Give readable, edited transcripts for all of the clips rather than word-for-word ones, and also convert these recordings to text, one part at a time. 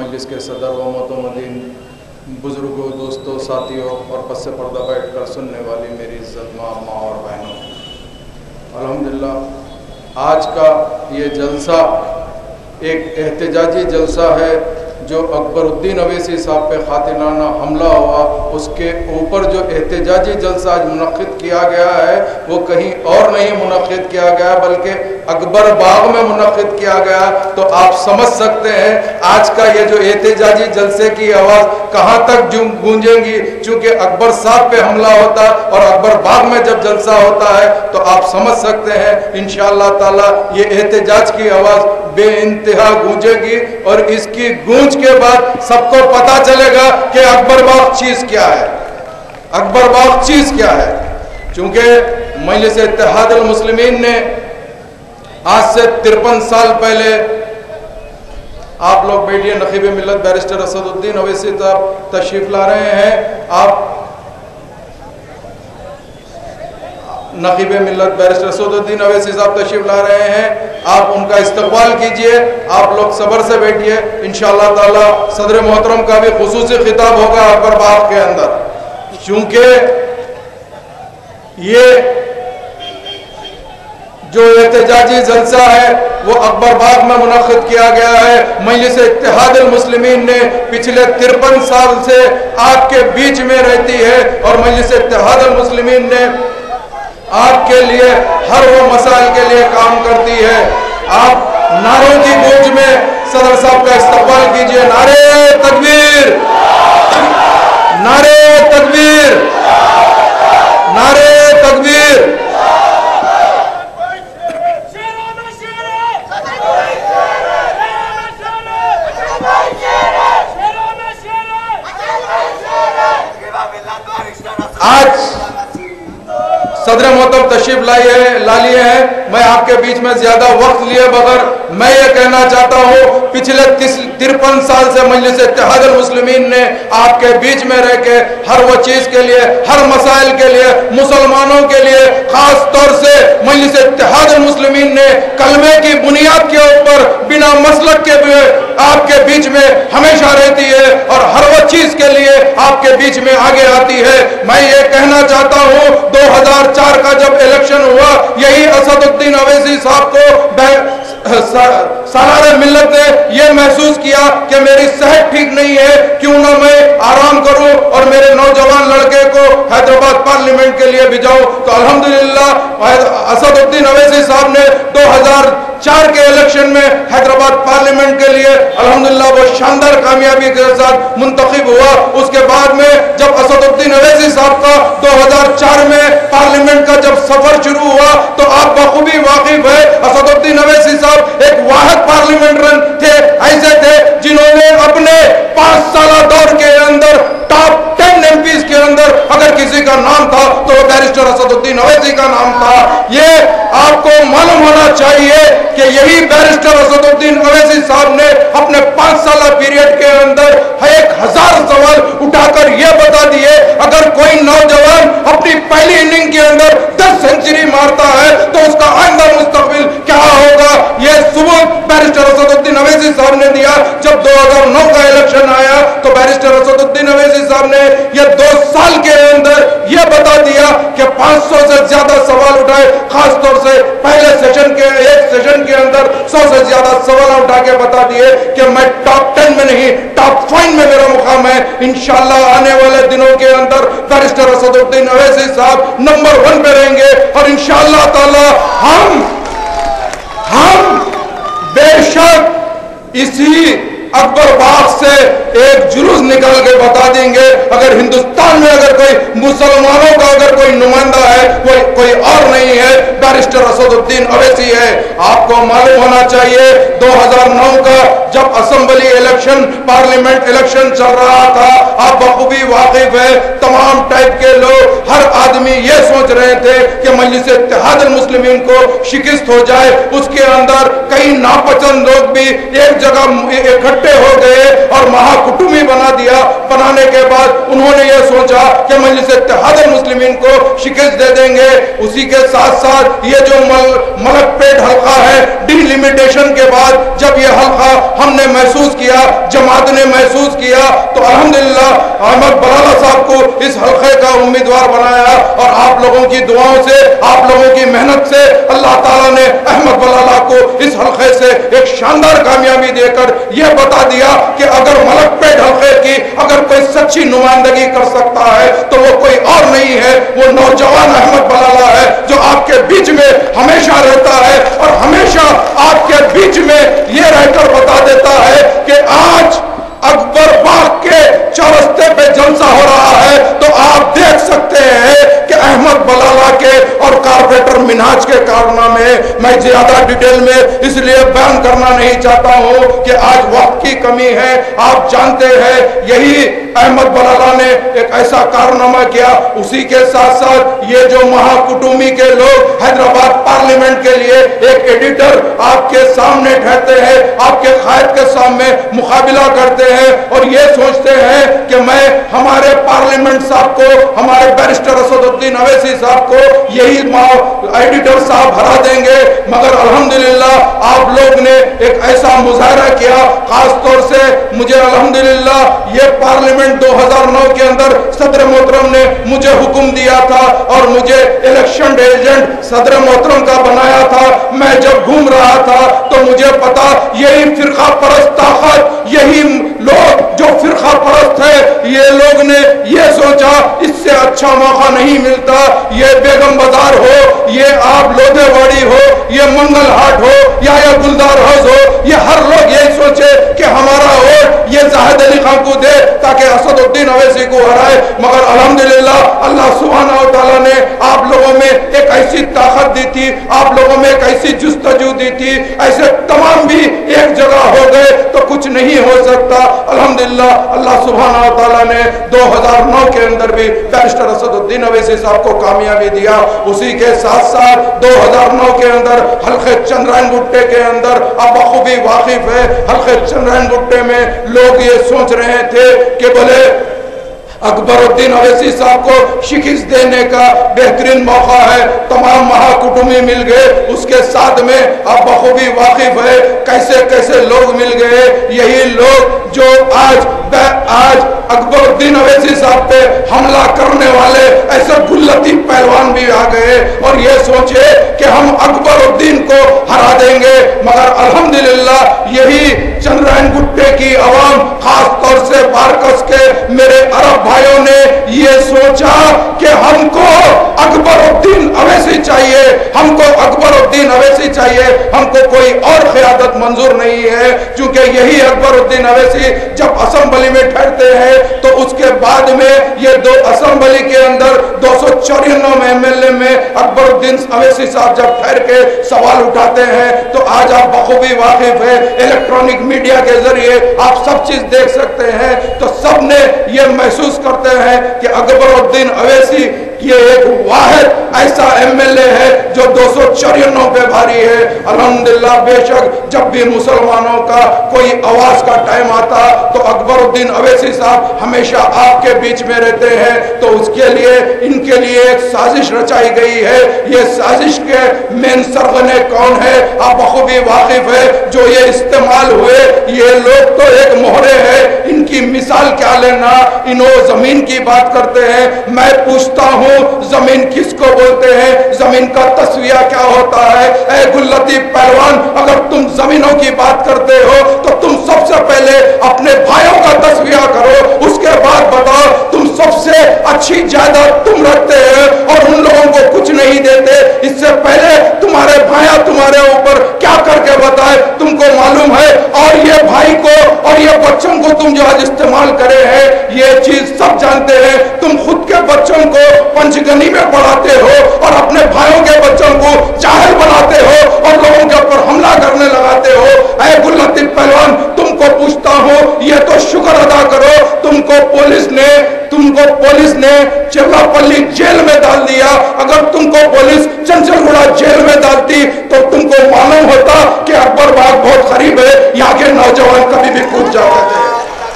مجلس کے صدر و معتمدین بزرگوں، دوستوں، ساتھیوں اور پس پردہ بیٹھ کر سننے والی میری عزت ماں اور بہنوں، الحمدللہ آج کا یہ جلسہ ایک احتجاجی جلسہ ہے جو اکبر الدین اویسی صاحب پہ قاتلانہ حملہ ہوا، اس کے اوپر جو احتجاجی جلسہ آج منعقد کیا گیا ہے وہ کہیں اور نہیں منعقد کیا گیا بلکہ اکبر باغ میں منعقد کیا گیا۔ تو آپ سمجھ سکتے ہیں آج کا یہ جو احتجاجی جلسے کی آواز کہاں تک گونجیں گی، چونکہ اکبر صاحب پہ حملہ ہوتا اور اکبر باغ میں جب جلسہ ہوتا ہے تو آپ سمجھ سکتے ہیں انشاءاللہ تعالی یہ احتجاج کی آواز بے انتہا گونجے گی، اور اس کی گونج کے بعد سب کو پتا چلے گا کہ اکبر باغ چیز کیا ہے، اکبر باغ چیز کیا ہے۔ چونکہ مجلس اتحاد المسلمین نے آج سے 53 سال پہلے، آپ لوگ بیٹھیے، نقیب ملت بیرسٹر اسد الدین اویسی صاحب تشریف لا رہے ہیں، آپ نقیب ملت بیرسٹر اسد الدین اویسی صاحب تشریف لا رہے ہیں، آپ ان کا استقبال کیجئے، آپ لوگ صبر سے بیٹھیے، انشاءاللہ تعالی صدر محترم کا بھی خصوصی خطاب ہوگا اکبر باغ کے اندر، چونکہ یہ جو احتجاجی جلسہ ہے وہ اکبر باغ میں منعقد کیا گیا ہے۔ مجلس اتحاد المسلمین نے پچھلے 53 سال سے آپ کے بیچ میں رہتی ہے، اور مجلس اتحاد المسلمین نے آپ کے لیے ہر وہ مسائل کے لیے کام کرتی ہے۔ آپ نعروں کی گونج میں صدر صاحب کا استقبال کیجئے، نعرے تکبیر، نعرے تکبیر، نعرے تکبیر۔ آج صدر محترم تشریف لا لیے ہیں، میں آپ کے بیچ میں زیادہ وقت لیے بغیر میں یہ کہنا چاہتا ہوں پچھلے 53 سال سے مجلس اتحاد المسلمین نے آپ کے بیچ میں رہ کے ہر وہ چیز کے لیے، ہر مسائل کے لیے، مسلمانوں کے لیے خاص طور سے مجلس اتحاد المسلمین نے کلمے کی بنیاد کے اوپر بنا مسلک کے آپ کے بیچ میں ہمیشہ رہتی ہے، اور ہر وہ چیز کے لیے آپ کے بیچ میں آگے آتی ہے۔ میں یہ کہنا چاہتا ہوں 2004 کا جب الیکشن ہوا، یہی اسد الدین اویسی صاحب کو سالار ملت نے یہ محسوس کیا کہ میری صحت ٹھیک نہیں ہے، کیوں نہ میں آرام کروں اور میرے نوجوان لڑکے کو حیدرآباد پارلیمنٹ کے لیے بھیجاؤں۔ تو الحمدللہ اسد الدین اویسی صاحب نے 2004 کے الیکشن میں حیدرآباد پارلیمنٹ کے لیے الحمدللہ وہ شاندار کامیابی کے ساتھ منتخب ہوا۔ اس کے بعد میں جب اسد الدین اویسی صاحب کا 2004 میں پارلیمنٹ کا جب سفر شروع ہوا تو آپ بخوبی واقف ہے اسد الدین اویسی صاحب ایک واحد پارلیمنٹرین تھے، ایسے تھے جنہوں نے اپنے 5 سالہ دور کے اندر ٹاپ 10 ایم پیز کے اندر اگر کسی کا نام تھا تو وہ بیرسٹر اسد الدین اویسی کا نام تھا۔ یہ آپ کو معلوم ہونا چاہیے کہ یہی بیرسٹر اسد الدین اویسی صاحب نے اپنے 5 سالہ پیریڈ کے اندر 1000 سوال اٹھا کر یہ بتا دیے اگر کوئی نوجوان اپنی پہلی اننگ کے اندر 10 سینچری مارتا ہے تو اس کا آئندہ مستقبل کیا ہوگا۔ یہ ثبوت بیرسٹر اسد الدین اویسی صاحب نے دیا۔ جب 2009 کا الیکشن آیا تو بیرسٹر اسد الدین اویسی صاحب نے یہ 2 سال کے اندر یہ بتا دیا کہ 500 سے زیادہ سوال اٹھائے، خاص طور سے پہلے سیشن کے ایک سیشن کے اندر 100 سے زیادہ سوال اٹھا کے بتا دیے کہ میں ٹاپ 10 میں نہیں ٹاپ 5 میں میرا مقام ہے۔ انشاءاللہ آنے والے دنوں کے اندر بیرسٹر اسد الدین اویسی صاحب نمبر 1 پہ رہیں گے، اور انشاءاللہ تعالی ہم بے شک اسی اکبر باغ سے ایک جلوس نکال کے بتا دیں گے اگر ہندوستان میں اگر کوئی مسلمانوں کا اگر کوئی نمائندہ ہے وہ کوئی اور نہیں ہے، بیرسٹر اسد الدین اویسی ہے۔ آپ کو معلوم ہونا چاہیے 2009 کا جب اسمبلی الیکشن، پارلیمنٹ الیکشن چل رہا تھا، آپ بخوبی واقف ہے، تمام ٹائپ کے لوگ، ہر آدمی یہ سوچ رہے تھے کہ مجلس اتحاد المسلمین کو شکست ہو جائے۔ اس کے اندر کئی ناپسند لوگ بھی ایک جگہ اکٹھے ہو گئے اور مہا کٹومی بنا دیا۔ बनाने के बाद उन्होंने ये सोचा कि मजलिस इत्तेहाद मुस्लिमीन को शिकस्त दे देंगे। उसी के साथ साथ ये जो मलकपेट हल्का है, डिलिमिटेशन के बाद जब ये हल्का हमने महसूस किया, जमात ने महसूस किया, तो अल्हम्दुलिल्लाह अहमद बलाला साहब को इस हल्के का उम्मीदवार बनाया और आप लोगों की दुआओं से, आप लोगों की मेहनत से अल्लाह ताला ने अहमद बलाला को इस हल्के से एक शानदार कामयाबी देकर यह बता दिया कि अगर मलकपेट हल्के की अगर कोई सच्ची नुमाइंदगी कर सकता है तो वो कोई और नहीं है, वो नौजवान अहमद बलाला है जो आपके बीच में हमेशा रहता है और हमेशा आपके बीच में ये रहकर बता देता है कि आज अकबर बाग के चौरस्ते पे जलसा हो रहा है तो आप देख सकते हैं कि अहमद बलाला के और कारपोरेटर मिन्हाज के कारनामे मैं ज्यादा डिटेल में इसलिए बयान करना नहीं चाहता हूं कि आज वक्त की कमी है। आप जानते हैं यही अहमद बलाला ने एक ऐसा कारनामा किया। उसी के साथ साथ ये जो महाकुटुंबी के लोग हैदराबाद पार्लियामेंट के लिए एक एडिटर आपके सामने ठहरते हैं, आपके कायद के सामने मुकाबला करते हैं और ये सोचते हैं कि मैं हमारे पार्लियामेंट साहब को, हमारे बैरिस्टर असदुद्दीन अवैसी साहब को यही एडिटर साहब हरा देंगे। मगर अल्हम्दुलिल्लाह आप लोग ने एक ऐसा मुजाहरा किया, खास तौर से मुझे अल्हम्दुलिल्लाह ये पार्लियामेंट 2009 के अंदर सदर मोहतरम ने मुझे हुक्म दिया था और मुझे इलेक्शन एजेंट सदर मोहतरम का बनाया था। मैं जब घूम रहा था तो मुझे पता यही फिरका परस्त ताकत, यही लोग जो फिरका परस्त है, ये लोग ने ये सोचा इससे अच्छा मौका नहीं मिलता, ये बेगम बाजार हो, ये आप लोधेवाड़ी हो, ये मंगल हाट हो या गुलदार हाउस हो, ये हर लोग यही सोचे कि हमारा वोट ये जाहिद अली खान को दे ताकि असदुद्दीन अवैसी को हराए। मगर अल्हम्दुलिल्लाह अल्लाह सुब्हानहू व तआला ने आप लोगों में एक ऐसी ताकत दी थी, आप लोगों में एक ऐसी जुस्तजू दी थी, ऐसे तमाम भी एक जगह हो गए तो कुछ नहीं हो सकता। अल्हम्दुलिल्लाह अल्लाह सुब्हानहू व तआला ने 2009 के अंदर भी बैरिस्टर असदुद्दीन अवैसी साहब को कामयाबी दिया। उसी के साथ साथ 2009 के अंदर हल्के चंद्रायन गुट्टे के अंदर आप बखूबी वाकिफ है, हल्के चंद्रायन गुट्टे में लोग ये सोच रहे थे कि बोले अकबरुद्दीन अवैसी साहब को शिकस्त देने का बेहतरीन मौका है, तमाम महाकुटुंबी मिल गए, उसके साथ में आप बखूबी वाकिफ है कैसे कैसे लोग मिल गए। यही लोग जो आज अकबरुद्दीन अवैसी साहब पे हमला करने वाले ऐसे गुल्लती पहलवान भी आ गए और ये सोचे कि हम अकबरुद्दीन को हरा देंगे। मगर अल्हम्दुलिल्लाह यही चंद्रायन गुट्टे की आवाम, खास तौर से बारकस के मेरे अरब भाइयों ने ये सोचा कि हमको अकबरुद्दीन अवैसी चाहिए, हमको अकबरुद्दीन अवैसी चाहिए, हमको कोई और क़यादत मंजूर नहीं है। क्योंकि यही अकबरुद्दीन अवैसी जब असेंबली में ठहरते हैं तो उसके बाद में ये दो असेंबली के अंदर 294 एमएलए में अकबरुद्दीन अवैसी साहब जब ठहर के सवाल उठाते हैं तो आज आप बखूबी वाकिफ है, इलेक्ट्रॉनिक मीडिया के जरिए आप सब चीज देख सकते हैं, तो सब ने ये महसूस करते हैं कि अकबरुद्दीन अवैसी ये एक वाहिद ऐसा एमएलए है जो 294 पे भारी है। अल्हम्दुलिल्लाह बेशक जब भी मुसलमानों का कोई आवाज का टाइम आता तो अकबरुद्दीन अवैसी साहब हमेशा आपके बीच में रहते हैं, तो उसके लिए इनके लिए एक साजिश रचाई गई है। ये साजिश के मेन सरगने कौन है आप बखूबी वाकिफ है। जो ये इस्तेमाल हुए ये लोग तो एक मोहरे है, इनकी मिसाल क्या लेना, इन्हों जमीन की बात करते हैं। मैं पूछता हूँ जमीन किसको बोलते हैं, जमीन का तस्वीर क्या होता है? ऐ गुल्लती पहलवान, अगर तुम जमीनों की बात करते हो तो तुम सबसे पहले अपने भाइयों का तस्वीर करो, उसके बाद बताओ तुम सबसे अच्छी जायदाद तुम रखते हैं और उन लोगों को कुछ नहीं देते। इससे पहले तुम्हारे भाइयां तुम्हारे ऊपर क्या करके बताए तुमको मालूम है। और ये भाई को और ये बच्चों को तुम जो आज इस्तेमाल करे हैं ये चीज सब जानते हैं। तुम खुद के बच्चों को पंचगनी में पढ़ाते हो और अपने भाइयों के बच्चों को जाहिल बनाते हो और लोगों के ऊपर हमला करने लगाते हो। ऐ गुल्लती पहलवान, तुमको पूछता हूँ ये तो शुक्र अदा करो तुमको पुलिस ने चिल्लापल्ली जेल में डाल दिया। अगर तुमको पुलिस चंचलगुड़ा जेल में डालती तो तुमको मालूम होता कि अकबर बाग बहुत करीब है, यहाँ के नौजवान कभी भी कूद जाते थे,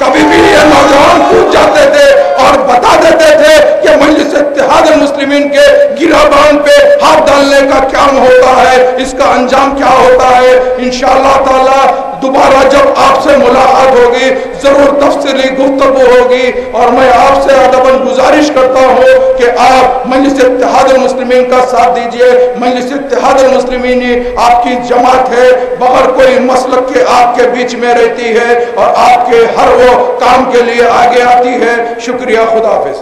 कभी भी ये नौजवान कूद जाते थे और बता देते थे कि मजलिस इत्तेहाद मुस्लिमीन के गिराबान पे हाथ डालने का क्या होता है, इसका अंजाम क्या होता है। इंशाअल्लाह ताला दोबारा जब आपसे मुलाकात होगी जरूर तफसीली गुफ्तगू होगी, और मैं आपसे अदबन गुजारिश करता हूँ कि आप मजलिस इत्तेहाद मुस्लिमीन का साथ दीजिए। मजलिस इत्तेहाद मुस्लिमीन आपकी जमात है, बगैर कोई मसलक के आपके बीच में रहती है और आपके हर वो काम के लिए आगे आती है। शुक्रिया, खुदा हाफिज।